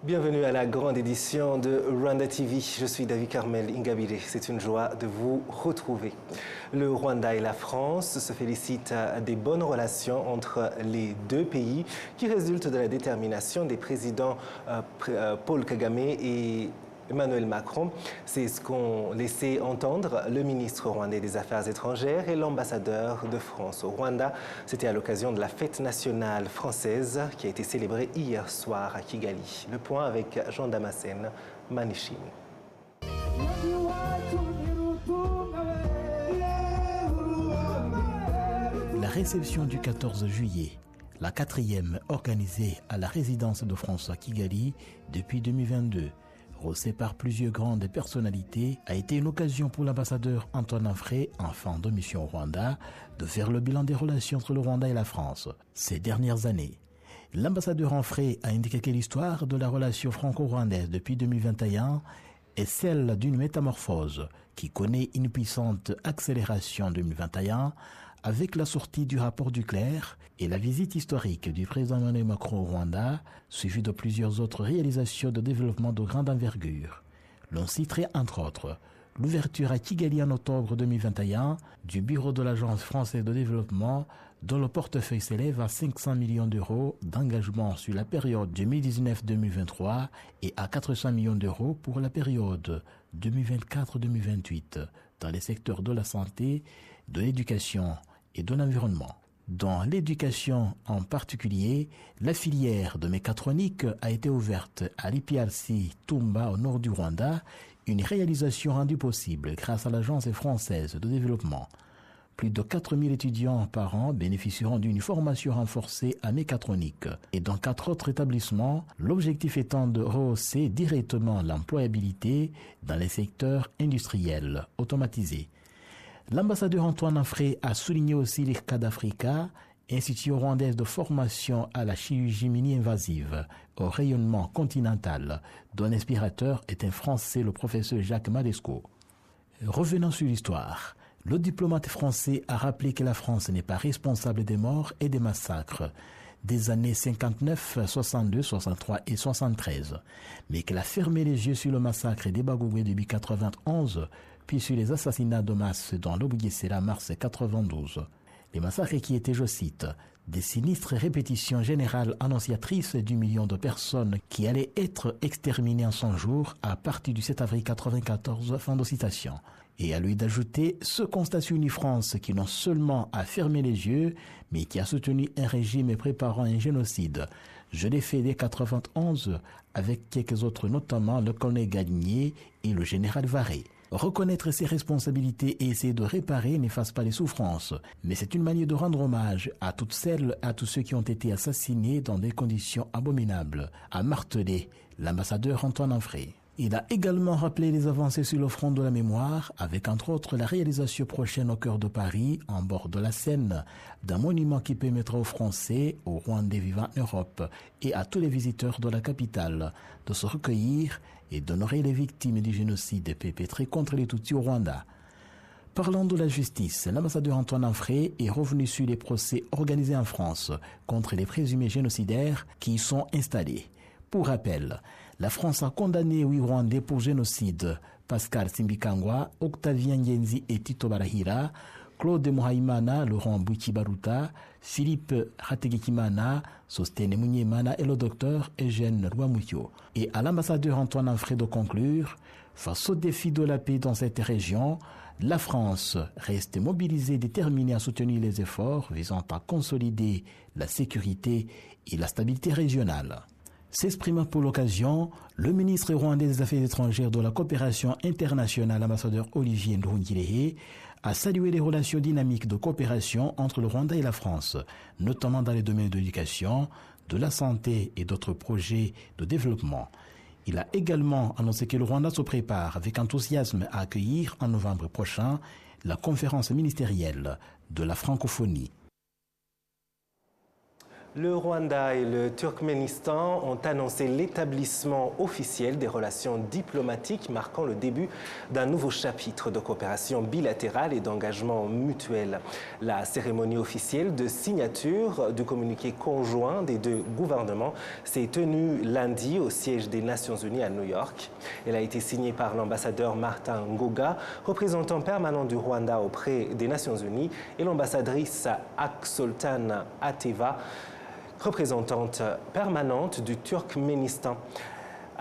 Bienvenue à la grande édition de Rwanda TV. Je suis David Carmel Ingabire. C'est une joie de vous retrouver. Le Rwanda et la France se félicitent des bonnes relations entre les deux pays qui résultent de la détermination des présidents Paul Kagame et Emmanuel Macron. C'est ce qu'ont laissé entendre le ministre rwandais des Affaires étrangères et l'ambassadeur de France au Rwanda. C'était à l'occasion de la fête nationale française qui a été célébrée hier soir à Kigali. Le point avec Jean Damascène Manichine. La réception du 14 juillet, la 4e organisée à la résidence de France à Kigali depuis 2022, reçue par plusieurs grandes personnalités, a été une occasion pour l'ambassadeur Antoine Amfré, enfant de mission au Rwanda, de faire le bilan des relations entre le Rwanda et la France ces dernières années. L'ambassadeur Amfré a indiqué que l'histoire de la relation franco-rwandaise depuis 2021 est celle d'une métamorphose qui connaît une puissante accélération en 2021 avec la sortie du rapport du clerc et la visite historique du président Emmanuel Macron au Rwanda, suivie de plusieurs autres réalisations de développement de grande envergure. L'on citerait entre autres l'ouverture à Kigali en octobre 2021 du bureau de l'Agence française de développement dont le portefeuille s'élève à 500 millions d'euros d'engagement sur la période 2019-2023 et à 400 millions d'euros pour la période 2024-2028 dans les secteurs de la santé, de l'éducation et de l'environnement. Dans l'éducation en particulier, la filière de mécatronique a été ouverte à l'IPRC Tumba au nord du Rwanda, une réalisation rendue possible grâce à l'Agence française de développement. Plus de 4000 étudiants par an bénéficieront d'une formation renforcée à mécatronique. Et dans 4 autres établissements, l'objectif étant de rehausser directement l'employabilité dans les secteurs industriels automatisés. L'ambassadeur Antoine Amfré a souligné aussi l'IRCAD d'Africa, Institut rwandaise de formation à la chirurgie mini-invasive, au rayonnement continental, dont l'inspirateur est un Français, le professeur Jacques Madesco. Revenons sur l'histoire. Le diplomate français a rappelé que la France n'est pas responsable des morts et des massacres des années 59, 62, 63 et 73, mais qu'elle a fermé les yeux sur le massacre des Bagoué depuis 91, puis sur les assassinats de masse dans l'Obugesera mars 92. Les massacres qui étaient, je cite, des sinistres répétitions générales annonciatrices du million de personnes qui allaient être exterminées en 100 jours à partir du 7 avril 94, fin de citation. Et à lui d'ajouter ce constat sur France qui non seulement a fermé les yeux, mais qui a soutenu un régime préparant un génocide. Je l'ai fait dès 91 avec quelques autres, notamment le colonel Gagnier et le général Varé. Reconnaître ses responsabilités et essayer de réparer n'efface pas les souffrances, mais c'est une manière de rendre hommage à toutes celles et à tous ceux qui ont été assassinés dans des conditions abominables, a martelé l'ambassadeur Antoine Amfré. Il a également rappelé les avancées sur le front de la mémoire, avec entre autres la réalisation prochaine au cœur de Paris, en bord de la Seine, d'un monument qui permettra aux Français, aux Rwandais vivant en Europe et à tous les visiteurs de la capitale de se recueillir et d'honorer les victimes du génocide perpétré contre les Tutsis au Rwanda. Parlant de la justice, l'ambassadeur Antoine Amfré est revenu sur les procès organisés en France contre les présumés génocidaires qui y sont installés. Pour rappel, la France a condamné 8 Rwandais pour génocide. Pascal Simbikangwa, Octavien Ngenzi et Tito Barahira, Claude Muhaimana, Laurent Boukibaruta, Philippe Hategekimana, Sostene Munyemana et le docteur Eugène Rwamouyo. Et à l'ambassadeur Antoine Amfré de conclure, face au défi de la paix dans cette région, la France reste mobilisée et déterminée à soutenir les efforts visant à consolider la sécurité et la stabilité régionale. S'exprimant pour l'occasion, le ministre rwandais des Affaires étrangères de la coopération internationale, ambassadeur Olivier Nduhungirehe, a salué les relations dynamiques de coopération entre le Rwanda et la France, notamment dans les domaines de l'éducation, de la santé et d'autres projets de développement. Il a également annoncé que le Rwanda se prépare avec enthousiasme à accueillir en novembre prochain la conférence ministérielle de la francophonie. Le Rwanda et le Turkménistan ont annoncé l'établissement officiel des relations diplomatiques marquant le début d'un nouveau chapitre de coopération bilatérale et d'engagement mutuel. La cérémonie officielle de signature du communiqué conjoint des deux gouvernements s'est tenue lundi au siège des Nations Unies à New York. Elle a été signée par l'ambassadeur Martin Ngoga, représentant permanent du Rwanda auprès des Nations Unies, et l'ambassadrice Aksoltan Ateva, représentante permanente du Turkménistan.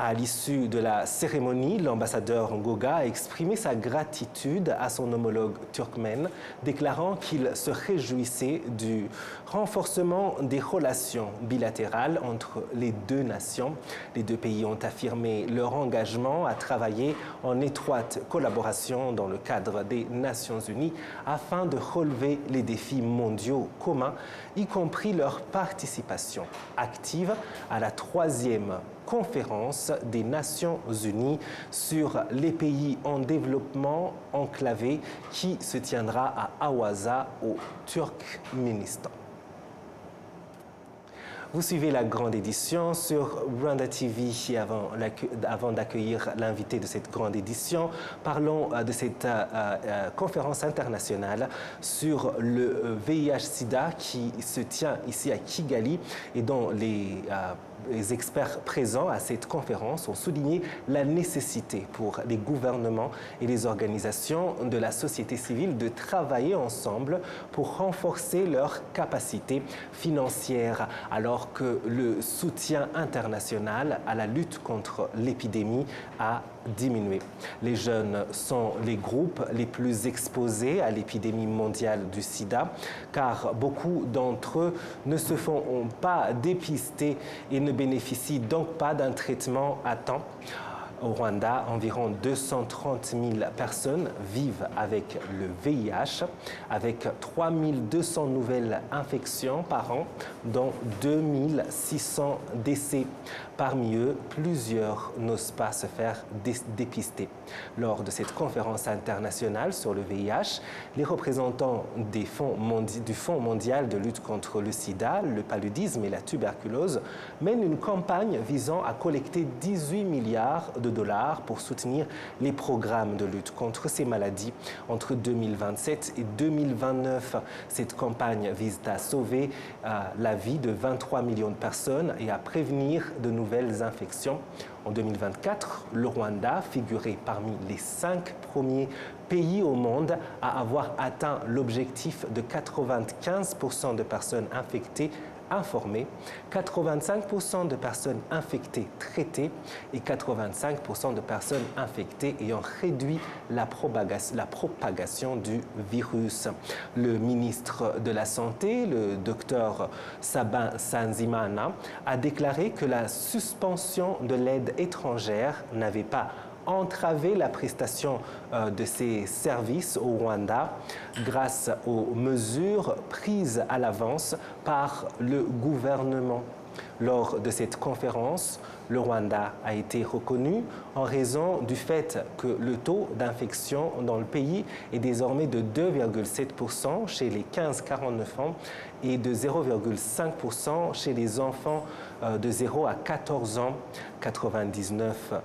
À l'issue de la cérémonie, l'ambassadeur Ngoga a exprimé sa gratitude à son homologue turkmène, déclarant qu'il se réjouissait du renforcement des relations bilatérales entre les deux nations. Les deux pays ont affirmé leur engagement à travailler en étroite collaboration dans le cadre des Nations Unies afin de relever les défis mondiaux communs, y compris leur participation active à la 3e conférence des Nations Unies sur les pays en développement enclavés qui se tiendra à Awaza au Turkménistan. Vous suivez la grande édition sur Rwanda TV. Avant d'accueillir l'invité de cette grande édition, parlons de cette conférence internationale sur le VIH-Sida qui se tient ici à Kigali et dont les experts présents à cette conférence ont souligné la nécessité pour les gouvernements et les organisations de la société civile de travailler ensemble pour renforcer leurs capacités financières, alors que le soutien international à la lutte contre l'épidémie a diminué. Les jeunes sont les groupes les plus exposés à l'épidémie mondiale du sida, car beaucoup d'entre eux ne se font pas dépister et ne bénéficient donc pas d'un traitement à temps. Au Rwanda, environ 230 000 personnes vivent avec le VIH, avec 3 200 nouvelles infections par an, dont 2 600 décès. Parmi eux, plusieurs n'osent pas se faire dépister. Lors de cette conférence internationale sur le VIH, les représentants du Fonds mondial de lutte contre le sida, le paludisme et la tuberculose mènent une campagne visant à collecter 18 milliards de dollars pour soutenir les programmes de lutte contre ces maladies entre 2027 et 2029. Cette campagne vise à sauver la vie de 23 millions de personnes et à prévenir de nouvelles infections. En 2024, le Rwanda figurait parmi les 5 premiers pays au monde à avoir atteint l'objectif de 95% de personnes infectées informées, 85% de personnes infectées traitées et 85% de personnes infectées ayant réduit la propagation du virus. Le ministre de la Santé, le docteur Sabin Nsanzimana, a déclaré que la suspension de l'aide étrangère n'avait pas entraver la prestation de ces services au Rwanda grâce aux mesures prises à l'avance par le gouvernement. Lors de cette conférence, le Rwanda a été reconnu en raison du fait que le taux d'infection dans le pays est désormais de 2,7% chez les 15-49 ans et de 0,5% chez les enfants de 0 à 14 ans. 99%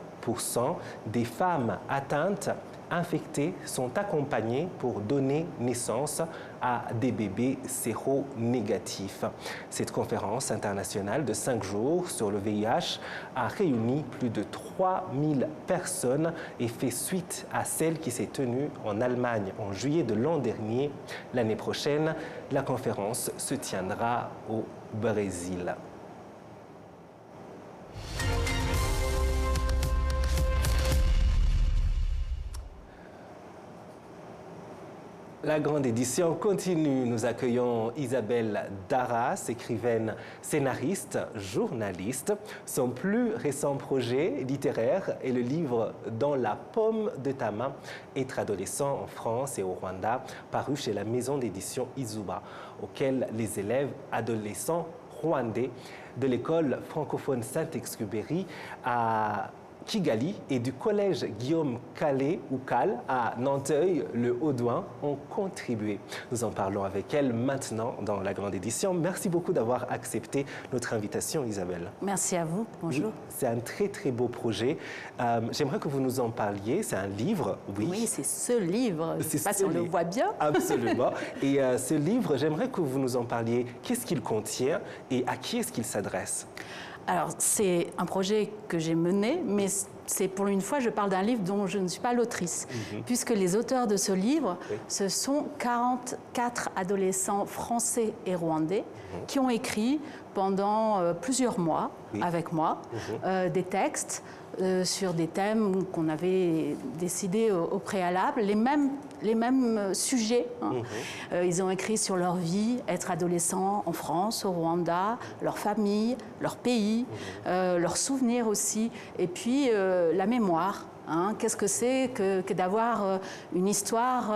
des femmes atteintes infectés sont accompagnés pour donner naissance à des bébés séronégatifs. Cette conférence internationale de 5 jours sur le VIH a réuni plus de 3000 personnes et fait suite à celle qui s'est tenue en Allemagne en juillet de l'an dernier. L'année prochaine, la conférence se tiendra au Brésil. La grande édition continue. Nous accueillons Isabelle Darras, écrivaine, scénariste, journaliste. Son plus récent projet littéraire est le livre « Dans la paume de ta main », être adolescent en France et au Rwanda, paru chez la maison d'édition Izuba, auquel les élèves adolescents rwandais de l'école francophone Saint-Exupéry Kigali et du collège Guillaume Calais ou Cal à Nanteuil, le Haut-Douin, ont contribué. Nous en parlons avec elle maintenant dans la grande édition. Merci beaucoup d'avoir accepté notre invitation, Isabelle. Merci à vous. Bonjour. C'est un très très beau projet. J'aimerais que vous nous en parliez. C'est un livre, oui. Oui, c'est ce livre. Je ne sais pas si on le voit bien. Absolument. Et ce livre, j'aimerais que vous nous en parliez. Qu'est-ce qu'il contient et à qui est-ce qu'il s'adresse? Alors, c'est un projet que j'ai mené, mais c'est pour une fois, je parle d'un livre dont je ne suis pas l'autrice, puisque les auteurs de ce livre, ce sont 44 adolescents français et rwandais qui ont écrit pendant plusieurs mois avec moi des textes sur des thèmes qu'on avait décidés au préalable, les mêmes sujets. Ils ont écrit sur leur vie, être adolescent en France, au Rwanda, leur famille, leur pays, leurs souvenirs aussi, et puis la mémoire. Qu'est-ce que c'est que d'avoir une histoire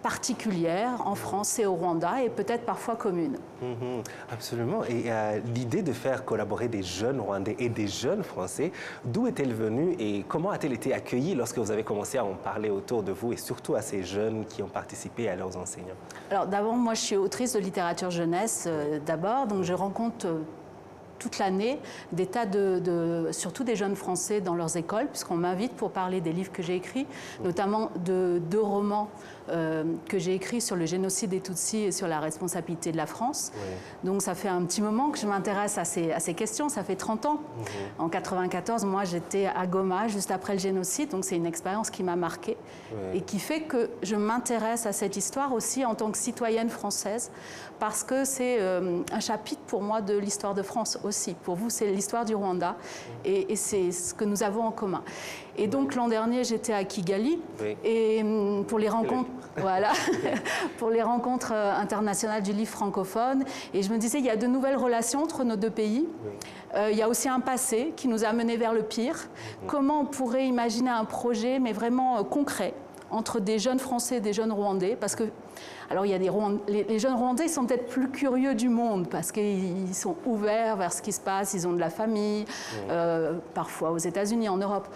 particulière en France et au Rwanda et peut-être parfois commune. Absolument. Et l'idée de faire collaborer des jeunes Rwandais et des jeunes Français, d'où est-elle venue et comment a-t-elle été accueillie lorsque vous avez commencé à en parler autour de vous et surtout à ces jeunes qui ont participé à leurs enseignants? Alors d'abord, moi je suis autrice de littérature jeunesse d'abord, donc je rencontre toute l'année des tas surtout des jeunes Français dans leurs écoles, puisqu'on m'invite pour parler des livres que j'ai écrits, notamment de 2 romans que j'ai écrits sur le génocide des Tutsis et sur la responsabilité de la France. Donc ça fait un petit moment que je m'intéresse à ces questions, ça fait 30 ans. En 1994, moi j'étais à Goma juste après le génocide, donc c'est une expérience qui m'a marquée et qui fait que je m'intéresse à cette histoire aussi en tant que citoyenne française, parce que c'est un chapitre pour moi de l'histoire de France aussi. Pour vous, c'est l'histoire du Rwanda et c'est ce que nous avons en commun. Et donc l'an dernier, j'étais à Kigali et pour les rencontres, pour les rencontres internationales du livre francophone. Et je me disais, il y a de nouvelles relations entre nos 2 pays. Il y a aussi un passé qui nous a menés vers le pire. Comment on pourrait imaginer un projet, mais vraiment concret, entre des jeunes Français et des jeunes Rwandais, parce que alors il y a les jeunes Rwandais sont peut-être plus curieux du monde parce qu'ils sont ouverts vers ce qui se passe, ils ont de la famille, parfois aux États-Unis, en Europe.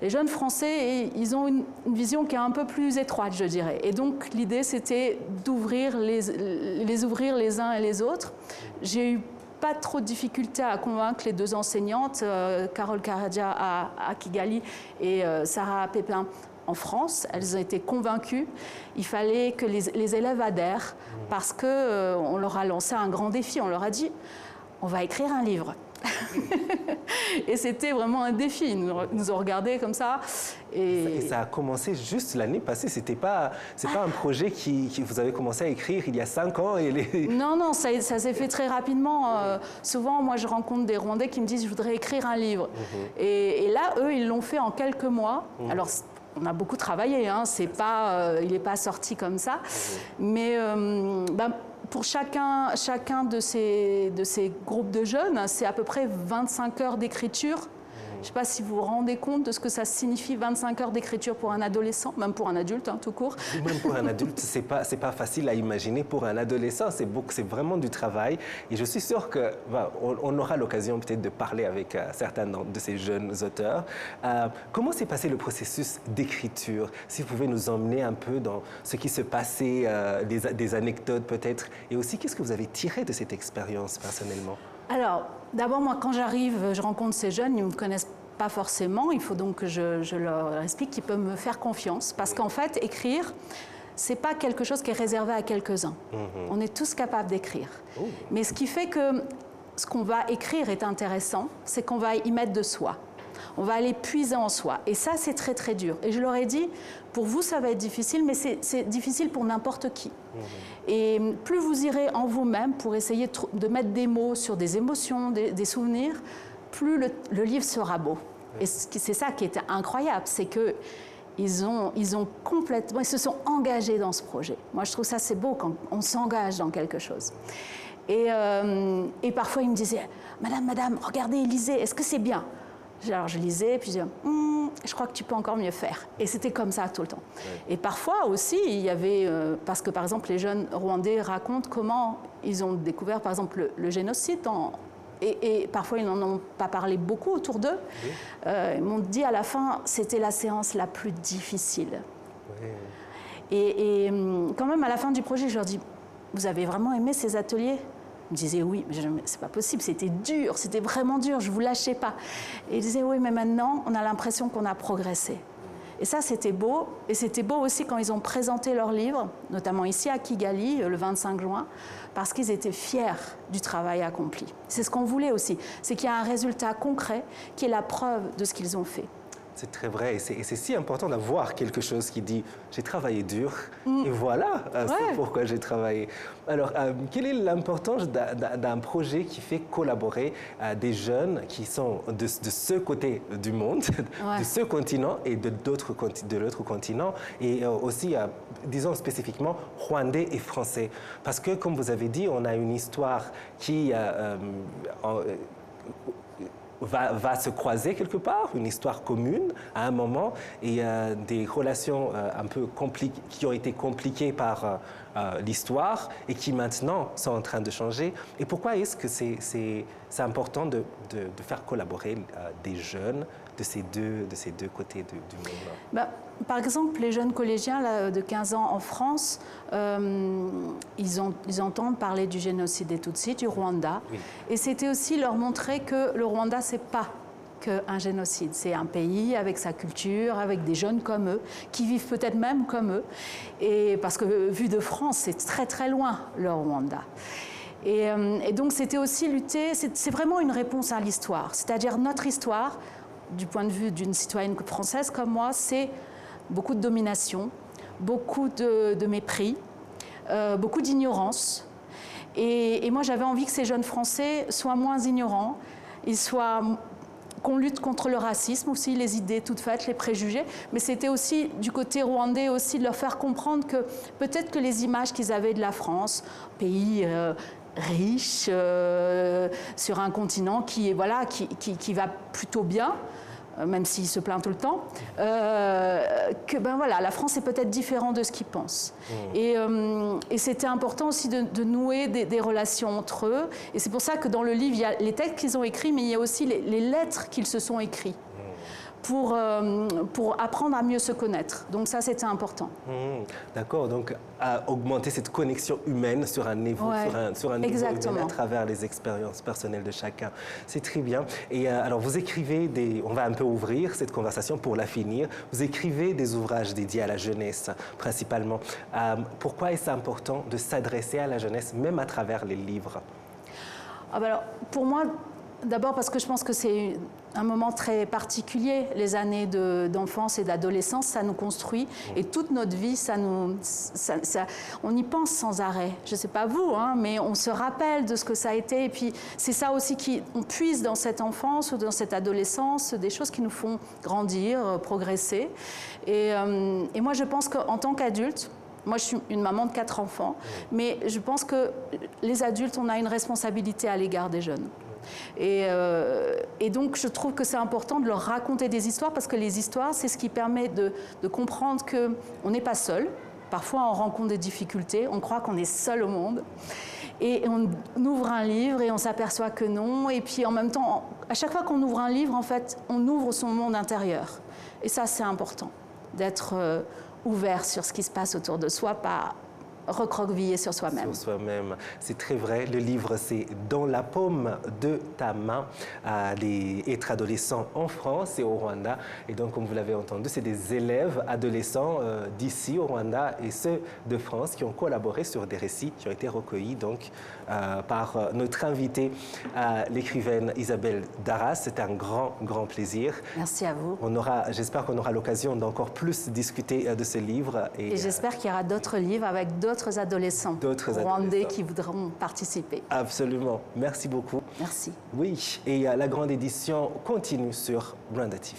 Les jeunes Français, ils ont une vision qui est un peu plus étroite, je dirais. Et donc l'idée, c'était d'ouvrir les ouvrir les uns et les autres. J'ai eu pas trop de difficultés à convaincre les 2 enseignantes, Carole Karadja à Kigali et Sarah Pépin en France. Elles ont été convaincues. Il fallait que les élèves adhèrent parce qu'on leur a lancé un grand défi. On leur a dit, on va écrire un livre. Et c'était vraiment un défi. Ils nous ont regardés comme ça. Et ça a commencé juste l'année passée. C'est pas un projet qui vous avez commencé à écrire il y a 5 ans. Non, ça s'est fait très rapidement. Souvent, moi, je rencontre des Rwandais qui me disent, je voudrais écrire un livre. Et là, eux, ils l'ont fait en quelques mois. Alors, on a beaucoup travaillé, il n'est pas sorti comme ça. Mais pour chacun de ces groupes de jeunes, c'est à peu près 25 heures d'écriture. Je ne sais pas si vous vous rendez compte de ce que ça signifie, 25 heures d'écriture pour un adolescent, même pour un adulte, tout court. Même pour un adulte, c'est pas facile à imaginer. Pour un adolescent, c'est vraiment du travail. Et je suis sûre qu'on aura l'occasion peut-être de parler avec certains de ces jeunes auteurs. Comment s'est passé le processus d'écriture? Si vous pouvez nous emmener un peu dans ce qui se passait, des anecdotes peut-être. Et aussi, qu'est-ce que vous avez tiré de cette expérience personnellement? Alors, d'abord, moi, quand j'arrive, je rencontre ces jeunes, ils ne me connaissent pas forcément. Il faut donc que je leur explique qu'ils peuvent me faire confiance. Parce qu'en fait, écrire, ce n'est pas quelque chose qui est réservé à quelques-uns. On est tous capables d'écrire. Mais ce qui fait que ce qu'on va écrire est intéressant, c'est qu'on va y mettre de soi. On va aller puiser en soi. Et ça, c'est très, très dur. Et je leur ai dit, pour vous, ça va être difficile, mais c'est difficile pour n'importe qui. Et plus vous irez en vous-même pour essayer de mettre des mots sur des émotions, des souvenirs, plus le livre sera beau. Et c'est ça qui est incroyable, c'est que ils se sont engagés dans ce projet. Moi, je trouve ça c'est beau quand on s'engage dans quelque chose. Et parfois, ils me disaient, Madame, regardez, lisez, est-ce que c'est bien? Alors je lisais, puis je disais, je crois que tu peux encore mieux faire. Et c'était comme ça tout le temps. Et parfois aussi, il y avait, parce que par exemple, les jeunes Rwandais racontent comment ils ont découvert, par exemple, le génocide et parfois ils n'en ont pas parlé beaucoup autour d'eux. Oui. Ils m'ont dit à la fin, c'était la séance la plus difficile. Oui. Et quand même, à la fin du projet, je leur dis, vous avez vraiment aimé ces ateliers ? Ils me disaient oui, mais c'est pas possible, c'était dur, c'était vraiment dur, je vous lâchais pas. Et ils disaient oui, mais maintenant, on a l'impression qu'on a progressé. Et ça, c'était beau. Et c'était beau aussi quand ils ont présenté leur livre, notamment ici à Kigali, le 25 juin, parce qu'ils étaient fiers du travail accompli. C'est ce qu'on voulait aussi, c'est qu'il y a un résultat concret qui est la preuve de ce qu'ils ont fait. C'est très vrai, et c'est si important d'avoir quelque chose qui dit « j'ai travaillé dur, et voilà c'est pourquoi j'ai travaillé ». Alors, quelle est l'importance d'un projet qui fait collaborer des jeunes qui sont de ce côté du monde, de ce continent et de l'autre continent, et aussi, disons spécifiquement, rwandais et français? Parce que, comme vous avez dit, on a une histoire qui... va se croiser quelque part, une histoire commune à un moment, et des relations un peu qui ont été compliquées par l'histoire et qui maintenant sont en train de changer. Et pourquoi est-ce que c'est important de faire collaborer des jeunes de ces deux côtés du monde? Par exemple, les jeunes collégiens là, de 15 ans en France, ils entendent parler du génocide des Tutsis, du Rwanda. Oui. Et c'était aussi leur montrer que le Rwanda, ce n'est pas qu'un génocide. C'est un pays avec sa culture, avec des jeunes comme eux, qui vivent peut-être même comme eux. Et parce que, vu de France, c'est très très loin, le Rwanda. Et donc, c'était aussi lutter, c'est vraiment une réponse à l'histoire. C'est-à-dire notre histoire, du point de vue d'une citoyenne française comme moi, c'est beaucoup de domination, beaucoup de mépris, beaucoup d'ignorance. Et moi, j'avais envie que ces jeunes Français soient moins ignorants, qu'on lutte contre le racisme aussi, les idées toutes faites, les préjugés. Mais c'était aussi, du côté rwandais, aussi de leur faire comprendre que peut-être que les images qu'ils avaient de la France, pays... riche, sur un continent qui va plutôt bien, même s'il se plaint tout le temps, que la France est peut-être différente de ce qu'ils pensent. Et c'était important aussi de nouer des relations entre eux. Et c'est pour ça que dans le livre, il y a les textes qu'ils ont écrits, mais il y a aussi les lettres qu'ils se sont écrites. Pour apprendre à mieux se connaître. Donc ça, c'était important. D'accord, donc à augmenter cette connexion humaine sur un niveau, sur un niveau humain à travers les expériences personnelles de chacun. C'est très bien. Et alors, vous écrivez on va un peu ouvrir cette conversation pour la finir. Vous écrivez des ouvrages dédiés à la jeunesse, principalement. Pourquoi est-ce important de s'adresser à la jeunesse, même à travers les livres? Alors, pour moi, d'abord parce que je pense que c'est un moment très particulier, les années d'enfance et d'adolescence, ça nous construit et toute notre vie, on y pense sans arrêt. Je ne sais pas vous, mais on se rappelle de ce que ça a été et puis c'est ça aussi on puise dans cette enfance ou dans cette adolescence des choses qui nous font grandir, progresser. Et moi, je pense qu'en tant qu'adulte, moi, je suis une maman de 4 enfants, mais je pense que les adultes, on a une responsabilité à l'égard des jeunes. Et donc, je trouve que c'est important de leur raconter des histoires parce que les histoires, c'est ce qui permet de comprendre qu'on n'est pas seul. Parfois, on rencontre des difficultés, on croit qu'on est seul au monde. Et on ouvre un livre et on s'aperçoit que non. Et puis, en même temps, à chaque fois qu'on ouvre un livre, en fait, on ouvre son monde intérieur. Et ça, c'est important, d'être ouvert sur ce qui se passe autour de soi, pas recroquevillé sur soi-même. Sur soi-même, c'est très vrai. Le livre, c'est « Dans la paume de ta main », être adolescent en France et au Rwanda. Et donc, comme vous l'avez entendu, c'est des élèves adolescents d'ici au Rwanda et ceux de France qui ont collaboré sur des récits qui ont été recueillis donc, par notre invitée, l'écrivaine Isabelle Darras. C'était un grand plaisir. Merci à vous. J'espère qu'on aura l'occasion d'encore plus discuter de ce livre. Et j'espère qu'il y aura d'autres livres avec d'autres adolescents rwandais qui voudront participer. Absolument. Merci beaucoup. Merci. Oui, et la grande édition continue sur Rwanda TV.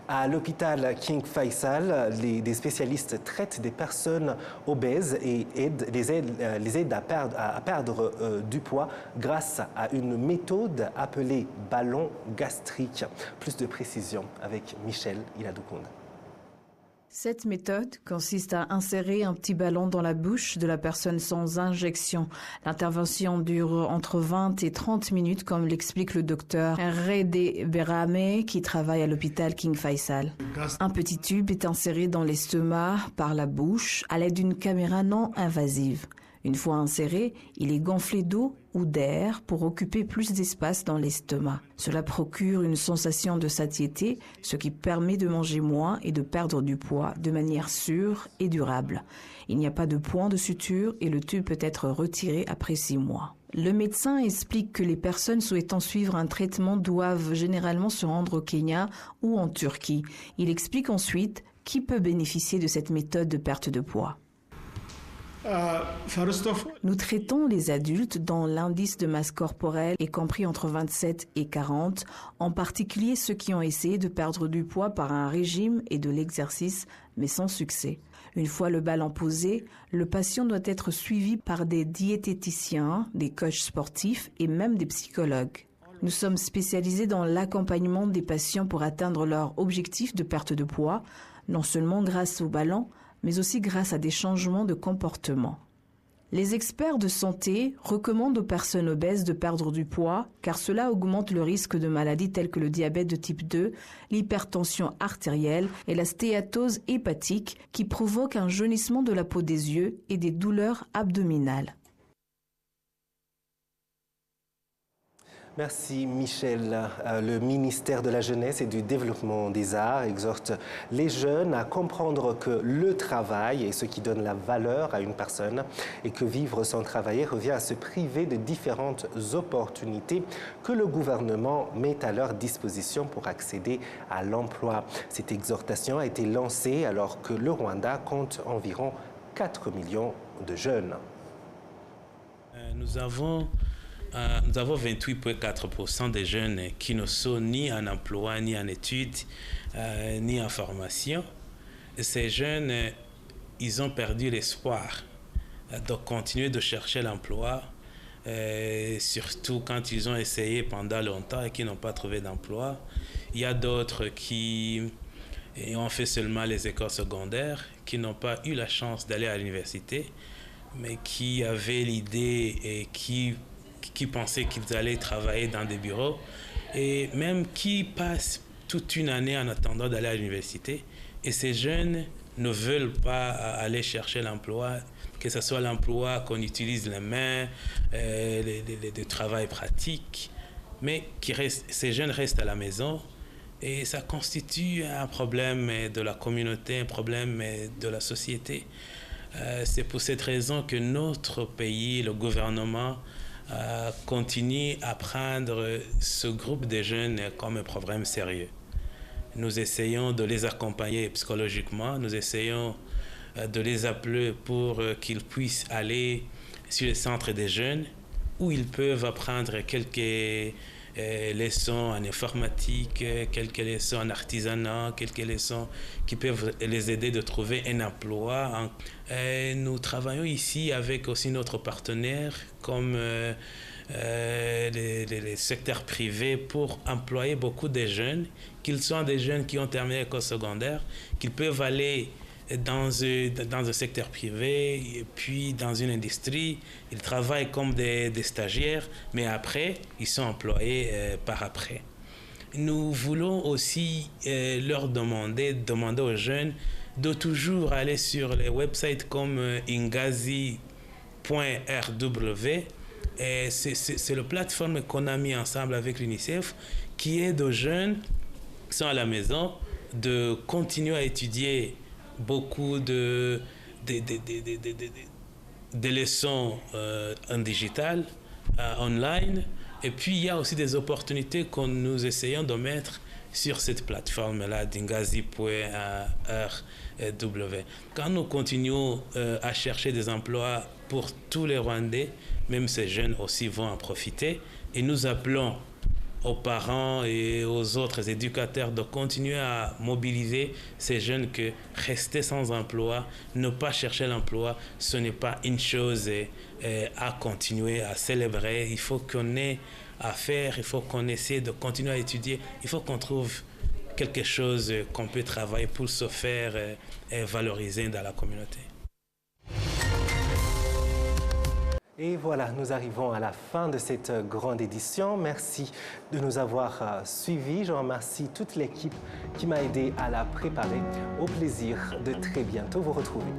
À l'hôpital King Faisal, des spécialistes traitent des personnes obèses et les aident à perdre du poids grâce à une méthode appelée ballon gastrique. Plus de précision avec Michel Iladoukounda. Cette méthode consiste à insérer un petit ballon dans la bouche de la personne sans injection. L'intervention dure entre 20 et 30 minutes, comme l'explique le docteur Redé Berame, qui travaille à l'hôpital King Faisal. Un petit tube est inséré dans l'estomac par la bouche à l'aide d'une caméra non invasive. Une fois inséré, il est gonflé d'eau ou d'air pour occuper plus d'espace dans l'estomac. Cela procure une sensation de satiété, ce qui permet de manger moins et de perdre du poids de manière sûre et durable. Il n'y a pas de point de suture et le tube peut être retiré après 6 mois. Le médecin explique que les personnes souhaitant suivre un traitement doivent généralement se rendre au Kenya ou en Turquie. Il explique ensuite qui peut bénéficier de cette méthode de perte de poids. Nous traitons les adultes dont l'indice de masse corporelle est compris entre 27 et 40, en particulier ceux qui ont essayé de perdre du poids par un régime et de l'exercice, mais sans succès. Une fois le ballon posé, le patient doit être suivi par des diététiciens, des coachs sportifs et même des psychologues. Nous sommes spécialisés dans l'accompagnement des patients pour atteindre leur objectif de perte de poids, non seulement grâce au ballon, mais aussi grâce à des changements de comportement. Les experts de santé recommandent aux personnes obèses de perdre du poids car cela augmente le risque de maladies telles que le diabète de type 2, l'hypertension artérielle et la stéatose hépatique qui provoquent un jaunissement de la peau des yeux et des douleurs abdominales. Merci Michel. Le ministère de la Jeunesse et du Développement des Arts exhorte les jeunes à comprendre que le travail est ce qui donne la valeur à une personne et que vivre sans travailler revient à se priver de différentes opportunités que le gouvernement met à leur disposition pour accéder à l'emploi. Cette exhortation a été lancée alors que le Rwanda compte environ 4 millions de jeunes. Nous avons 28,4% des jeunes qui ne sont ni en emploi, ni en études, ni en formation. Et ces jeunes, ils ont perdu l'espoir de continuer de chercher l'emploi, surtout quand ils ont essayé pendant longtemps et qui n'ont pas trouvé d'emploi. Il y a d'autres qui ont fait seulement les écoles secondaires, qui n'ont pas eu la chance d'aller à l'université, mais qui avaient l'idée et qui pensaient qu'ils allaient travailler dans des bureaux et même qui passent toute une année en attendant d'aller à l'université. Et ces jeunes ne veulent pas aller chercher l'emploi, que ce soit l'emploi qu'on utilise les mains, le travail pratique, mais ces jeunes restent à la maison et ça constitue un problème de la communauté, un problème de la société. C'est pour cette raison que notre pays, le gouvernement, continue à prendre ce groupe de jeunes comme un problème sérieux. Nous essayons de les accompagner psychologiquement, nous essayons de les appeler pour qu'ils puissent aller sur les centres des jeunes où ils peuvent apprendre quelques leçons en informatique, quelques leçons en artisanat, quelques leçons qui peuvent les aider de trouver un emploi. Nous travaillons ici avec aussi notre partenaire comme les secteurs privés pour employer beaucoup de jeunes, qu'ils soient des jeunes qui ont terminé l'école secondaire, qu'ils peuvent aller dans un secteur privé et puis dans une industrie. Ils travaillent comme des stagiaires, mais après, ils sont employés par après. Nous voulons aussi leur demander aux jeunes de toujours aller sur les websites comme ingazi.rw. C'est la plateforme qu'on a mis ensemble avec l'UNICEF qui aide aux jeunes qui sont à la maison de continuer à étudier beaucoup de leçons en digital, online. Et puis, il y a aussi des opportunités que nous essayons de mettre sur cette plateforme-là d'ingazi.rw. Quand nous continuons à chercher des emplois pour tous les Rwandais, même ces jeunes aussi vont en profiter. Et nous appelons aux parents et aux autres éducateurs de continuer à mobiliser ces jeunes que rester sans emploi, ne pas chercher l'emploi, ce n'est pas une chose à continuer à célébrer. Il faut qu'on ait à faire, il faut qu'on essaie de continuer à étudier, il faut qu'on trouve quelque chose qu'on peut travailler pour se faire valoriser dans la communauté. Et voilà, nous arrivons à la fin de cette grande édition. Merci de nous avoir suivis. Je remercie toute l'équipe qui m'a aidé à la préparer. Au plaisir de très bientôt vous retrouver.